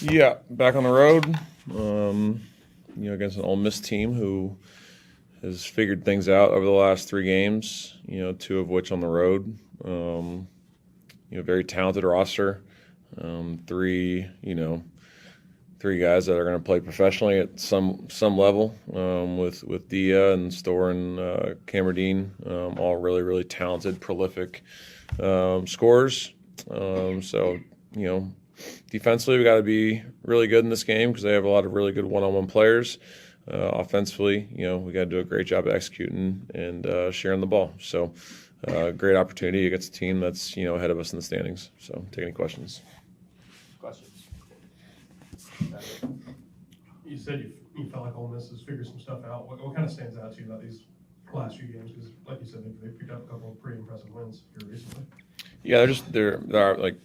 Yeah, back on the road, against an Ole Miss team who has figured things out over the last three games, two of which on the road. Very talented roster. Three, three guys that are going to play professionally at some level, with Dia and Store and Cameron, all really, really talented, prolific scorers. Defensively, we got to be really good in this game because they have a lot of really good one-on-one players. Offensively, we got to do a great job of executing and sharing the ball. So, great opportunity against a team that's ahead of us in the standings. So, take any questions. Questions? You said you felt like Ole Miss has figured some stuff out. What kind of stands out to you about these last few games? Because, like you said, they picked up a couple of pretty impressive wins here recently. Yeah, they're like,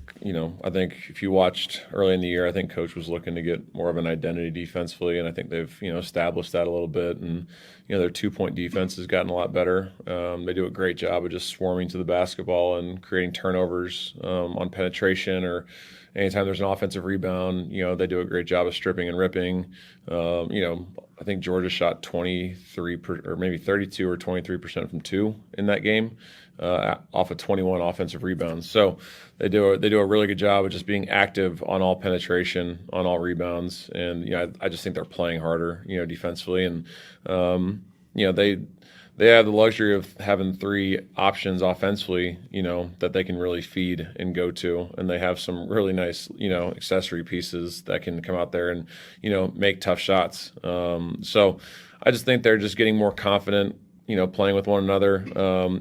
I think if you watched early in the year, I think Coach was looking to get more of an identity defensively, and I think they've established that a little bit. And their 2-point defense has gotten a lot better. They do a great job of just swarming to the basketball and creating turnovers on penetration, or anytime there's an offensive rebound, they do a great job of stripping and ripping. I think Georgia shot 23 or maybe 32 or 23% from two in that game, off of 21 offensive rebounds. So they do a really good job of just being active on all penetration, on all rebounds, and I just think they're playing harder, defensively, and they have the luxury of having three options offensively, that they can really feed and go to. And they have some really nice, accessory pieces that can come out there and, make tough shots. So I just think they're just getting more confident, playing with one another.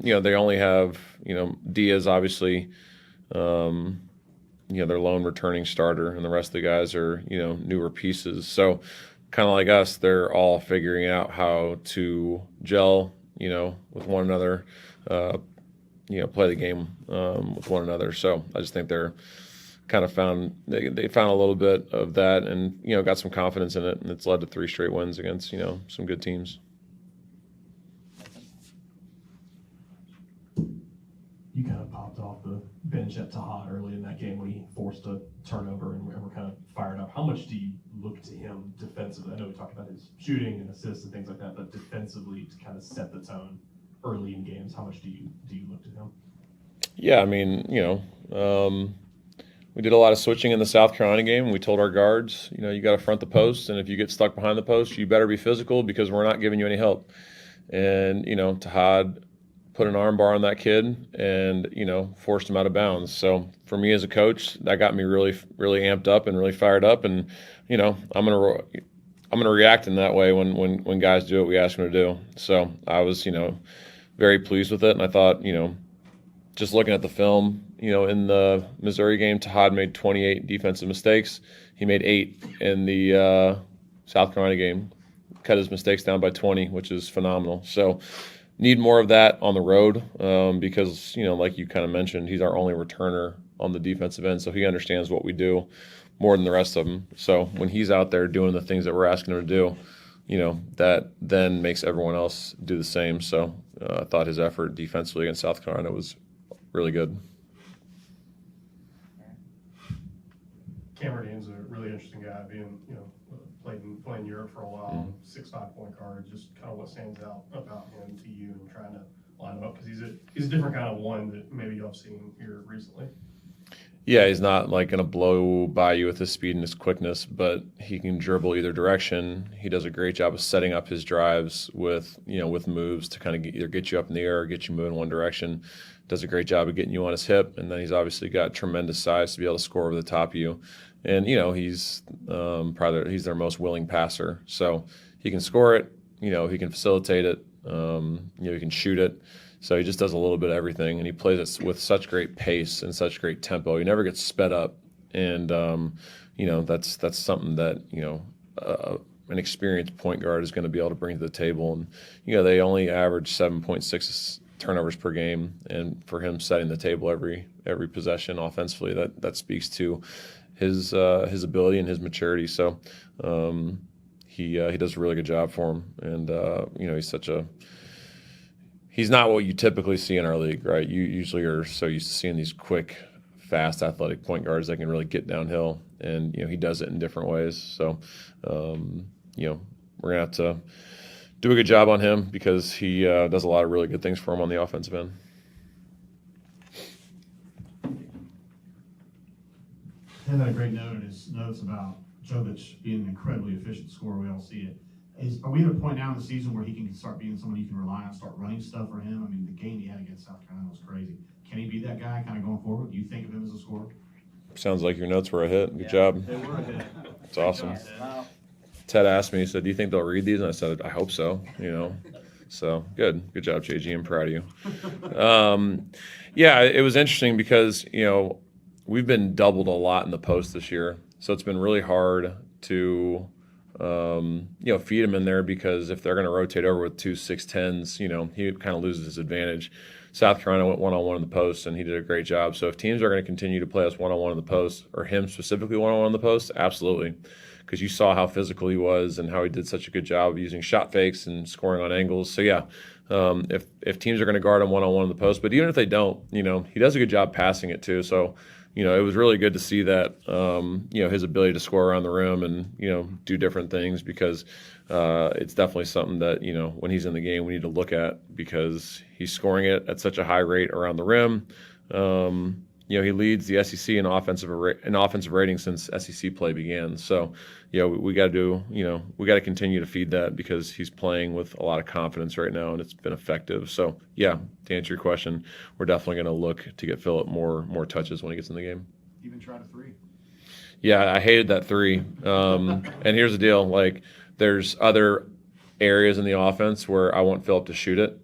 They only have, Diaz, obviously, their lone returning starter, and the rest of the guys are, newer pieces. So kind of like us, they're all figuring out how to gel, with one another, play the game with one another. So I just think they're kind of they found a little bit of that, and got some confidence in it, and it's led to 3 straight wins against some good teams. You kind of popped off the bench at Tahad early in that game when he forced a turnover and we're kind of fired up. How much do you look to him defensively? I know we talked about his shooting and assists and things like that, but defensively to kind of set the tone early in games, how much do you look to him? Yeah, I mean, we did a lot of switching in the South Carolina game. We told our guards, you got to front the post, and if you get stuck behind the post, you better be physical because we're not giving you any help. And, Tahad put an arm bar on that kid and, forced him out of bounds. So for me as a coach, that got me really, really amped up and really fired up. And, I'm going to react in that way when guys do what we ask them to do. So I was, very pleased with it. And I thought, just looking at the film, in the Missouri game, Tahad made 28 defensive mistakes. He made 8 in the South Carolina game, cut his mistakes down by 20, which is phenomenal. So need more of that on the road because, like you kind of mentioned, he's our only returner on the defensive end, so he understands what we do more than the rest of them. So when he's out there doing the things that we're asking him to do, that then makes everyone else do the same. So I thought his effort defensively against South Carolina was really good. Cameron's a really interesting guy, being played in Europe for a while, 6'5" point guard. Just kind of what stands out about him to you and trying to line him up, because he's a different kind of one that maybe y'all have seen here recently. Yeah, he's not like going to blow by you with his speed and his quickness, but he can dribble either direction. He does a great job of setting up his drives with moves to kind of either get you up in the air or get you moving one direction. Does a great job of getting you on his hip, and then he's obviously got tremendous size to be able to score over the top of you. And he's he's their most willing passer, so he can score it. He can facilitate it. He can shoot it. So he just does a little bit of everything, and he plays it with such great pace and such great tempo. He never gets sped up, and that's something that an experienced point guard is going to be able to bring to the table. And they only average 7.6 turnovers per game, and for him setting the table every possession offensively, that speaks to his ability and his maturity. So he does a really good job for him, and he's not what you typically see in our league, right? You usually are so used to seeing these quick, fast, athletic point guards that can really get downhill, and he does it in different ways. So, we're gonna have to do a good job on him because he does a lot of really good things for him on the offensive end. Ted had a great note in his notes about Jovic being an incredibly efficient scorer. We all see it. Are we at a point now in the season where he can start being someone you can rely on, start running stuff for him? I mean, the game he had against South Carolina was crazy. Can he be that guy kind of going forward? Do you think of him as a scorer? Sounds like your notes were a hit. Good job. They were a hit. It's awesome. Ted asked me, he said, "Do you think they'll read these?" And I said, "I hope so." So good job, JG. I'm proud of you. Yeah, it was interesting because we've been doubled a lot in the post this year, so it's been really hard to feed him in there because if they're going to rotate over with 2 6'10s, he kind of loses his advantage. South Carolina went one-on-one in the post, and he did a great job. So if teams are going to continue to play us one-on-one in the post, or him specifically one-on-one in the post, absolutely, because you saw how physical he was and how he did such a good job of using shot fakes and scoring on angles. So yeah, if teams are going to guard him one-on-one in the post, but even if they don't, he does a good job passing it too. So it was really good to see that, his ability to score around the rim and, do different things because it's definitely something that, when he's in the game, we need to look at because he's scoring it at such a high rate around the rim. He leads the SEC in offensive rating since SEC play began. So, we got to continue to feed that because he's playing with a lot of confidence right now, and it's been effective. So, yeah, to answer your question, we're definitely going to look to get Phillip more touches when he gets in the game. Even tried a 3. Yeah, I hated that 3. And here's the deal: there's other areas in the offense where I want Phillip to shoot it,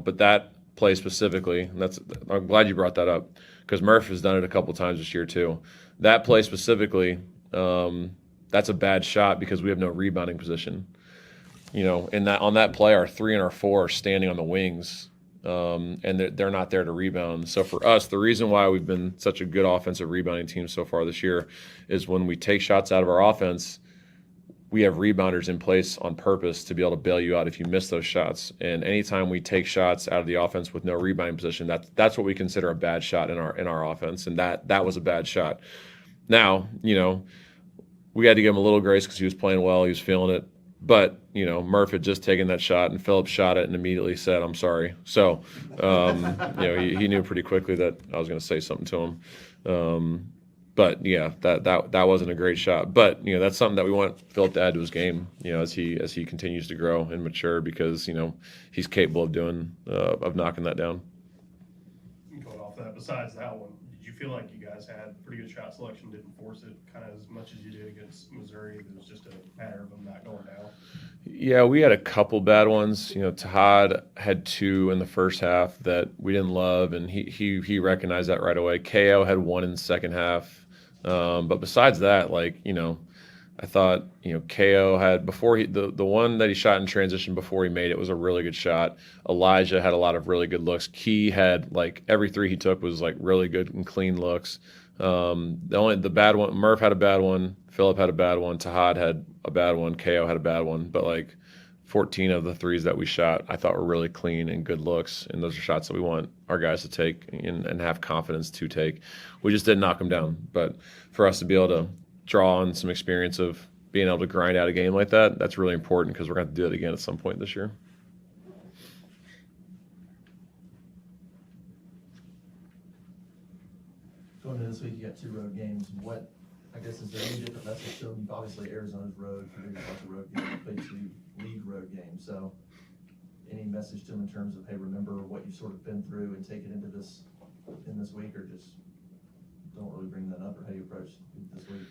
but that play specifically, and I'm glad you brought that up. Because Murph has done it a couple times this year too. That play specifically, that's a bad shot because we have no rebounding position. On that play, our 3 and our 4 are standing on the wings, and they're not there to rebound. So for us, the reason why we've been such a good offensive rebounding team so far this year is when we take shots out of our offense, we have rebounders in place on purpose to be able to bail you out if you miss those shots. And anytime we take shots out of the offense with no rebounding position, that's what we consider a bad shot in our offense. And that was a bad shot. Now, we had to give him a little grace because he was playing well, he was feeling it. But, Murph had just taken that shot and Phillip shot it and immediately said, "I'm sorry." So, he knew pretty quickly that I was going to say something to him. But yeah, that wasn't a great shot. But that's something that we want Phillip to add to his game. As he continues to grow and mature, because he's capable of knocking that down. Going off that, besides that one, did you feel like you guys had pretty good shot selection? Didn't force it kind of as much as you did against Missouri? It was just a matter of them not going down. Yeah, we had a couple bad ones. Tahad had 2 in the first half that we didn't love, and he recognized that right away. KO had 1 in the second half. But besides that, I thought, KO had the one that he shot in transition before he made it was a really good shot. Elijah had a lot of really good looks. Key had every 3 he took was really good and clean looks. The bad one, Murph had a bad one. Phillip had a bad one. Tahad had a bad one. KO had a bad one. But 14 of the 3s that we shot, I thought were really clean and good looks. And those are shots that we want our guys to take and have confidence to take. We just didn't knock them down. But for us to be able to draw on some experience of being able to grind out a game like that, that's really important because we're going to do it again at some point this year. Going into this week, you got 2 road games. Is there any different message to them? Obviously, Arizona's road, Purdue's a road game, played 2 league road games. So, any message to them in terms of, hey, remember what you've sort of been through and take it into this week, or just don't really bring that up, or how you approach this week?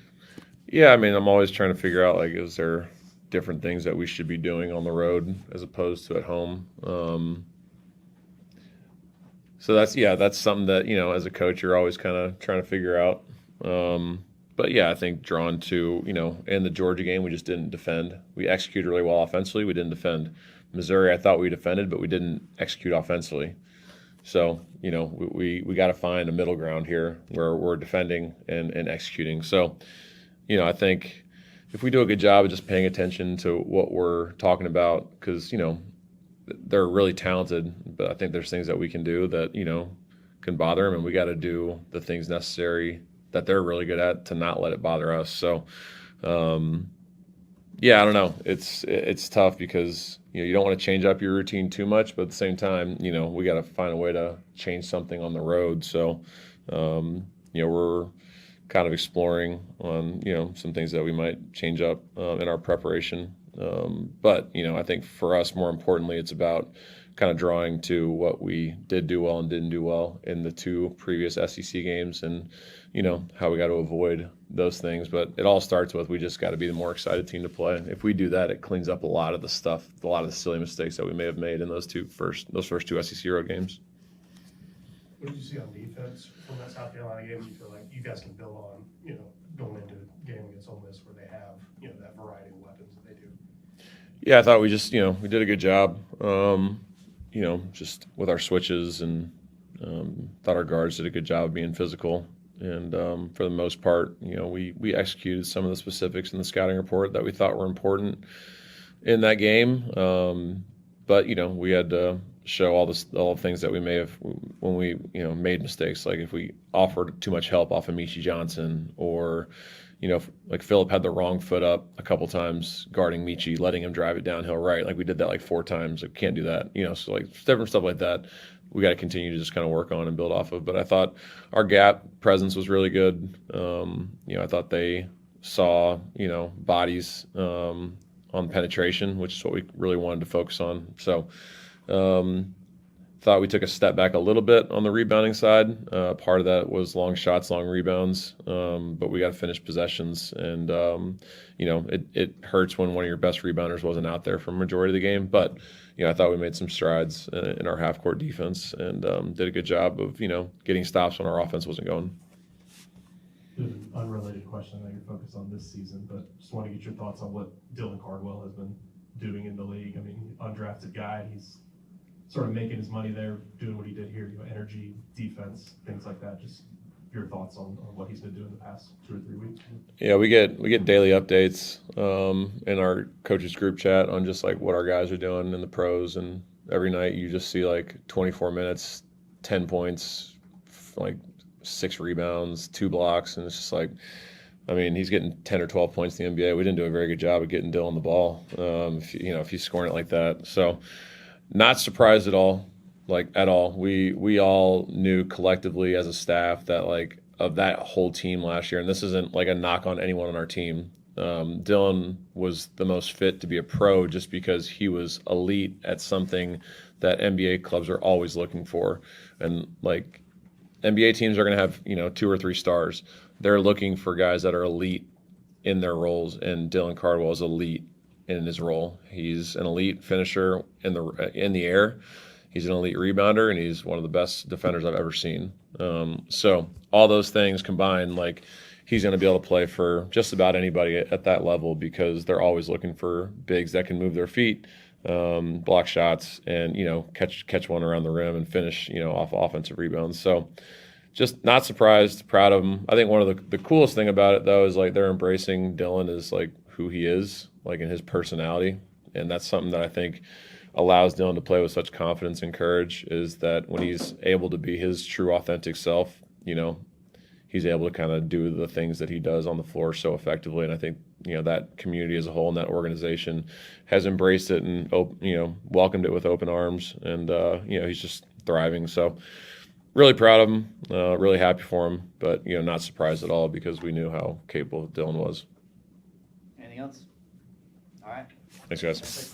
Yeah, I'm always trying to figure out is there different things that we should be doing on the road as opposed to at home. So that's something that as a coach you're always kind of trying to figure out. But yeah, I think drawn to in the Georgia game we just didn't defend. We executed really well offensively. We didn't defend. Missouri, I thought we defended, but we didn't execute offensively. So we got to find a middle ground here where we're defending and executing. So I think if we do a good job of just paying attention to what we're talking about, because they're really talented, but I think there's things that we can do that can bother them, and we got to do the things necessary that they're really good at to not let it bother us. So, yeah, I don't know. It's tough because you don't want to change up your routine too much, but at the same time, we got to find a way to change something on the road. So, we're kind of exploring on some things that we might change up in our preparation. But I think for us, more importantly, it's about kind of drawing to what we did do well and didn't do well in the 2 previous SEC games, and how we got to avoid those things. But it all starts with we just got to be the more excited team to play. If we do that, it cleans up a lot of the stuff, a lot of the silly mistakes that we may have made in those first 2 SEC road games. What did you see on defense from that South Carolina game? You feel like you guys can build on, going into a game against Ole Miss where they have, that variety of weapons that they do? Yeah, I thought we just, we did a good job, just with our switches, and thought our guards did a good job of being physical. And for the most part, we executed some of the specifics in the scouting report that we thought were important in that game. But, we had to show all the things that we may have when we, made mistakes. Like if we offered too much help off of Michi Johnson, or, like Phillip had the wrong foot up a couple times guarding Michi, letting him drive it downhill right. Like we did that like 4 times. Like can't do that. So like different stuff like that we got to continue to just kind of work on and build off of. But I thought our gap presence was really good. I thought they saw, bodies on penetration, which is what we really wanted to focus on. So thought we took a step back a little bit on the rebounding side. Part of that was long shots, long rebounds, but we got to finish possessions. And, it hurts when one of your best rebounders wasn't out there for a majority of the game. But, I thought we made some strides in our half-court defense, and did a good job of, getting stops when our offense wasn't going. An unrelated question. I know you're focused on this season, but just want to get your thoughts on what Dylan Cardwell has been doing in the league. I mean, undrafted guy, he's sort of making his money there, doing what he did here, energy, defense, things like that. Just your thoughts on what he's been doing the past 2 or 3 weeks. Yeah, we get daily updates in our coaches group chat on just like what our guys are doing in the pros, and every night you just see like 24 minutes, 10 points, like 6 rebounds, 2 blocks, and it's just like, I mean, he's getting 10 or 12 points in the NBA. We didn't do a very good job of getting Dylan the ball, if he's scoring it like that. So not surprised at all, like at all. We all knew collectively as a staff that like of that whole team last year, and this isn't like a knock on anyone on our team, Dylan was the most fit to be a pro just because he was elite at something that NBA clubs are always looking for. And like NBA teams are going to have, 2 or 3 stars. They're looking for guys that are elite in their roles, and Dylan Cardwell is elite in his role. He's an elite finisher in the air. He's an elite rebounder, and he's one of the best defenders I've ever seen. So all those things combined, like he's going to be able to play for just about anybody at that level, because they're always looking for bigs that can move their feet, block shots, and catch one around the rim and finish off offensive rebounds. So just not surprised, proud of him. I think one of the coolest thing about it though is like they're embracing Dylan as like who he is, like in his personality, and that's something that I think allows Dylan to play with such confidence and courage, is that when he's able to be his true authentic self, he's able to kind of do the things that he does on the floor so effectively. And I think that community as a whole and that organization has embraced it and welcomed it with open arms, and he's just thriving. So really proud of him, really happy for him, but not surprised at all, because we knew how capable Dylan was. Anything else? All right. Thanks, guys.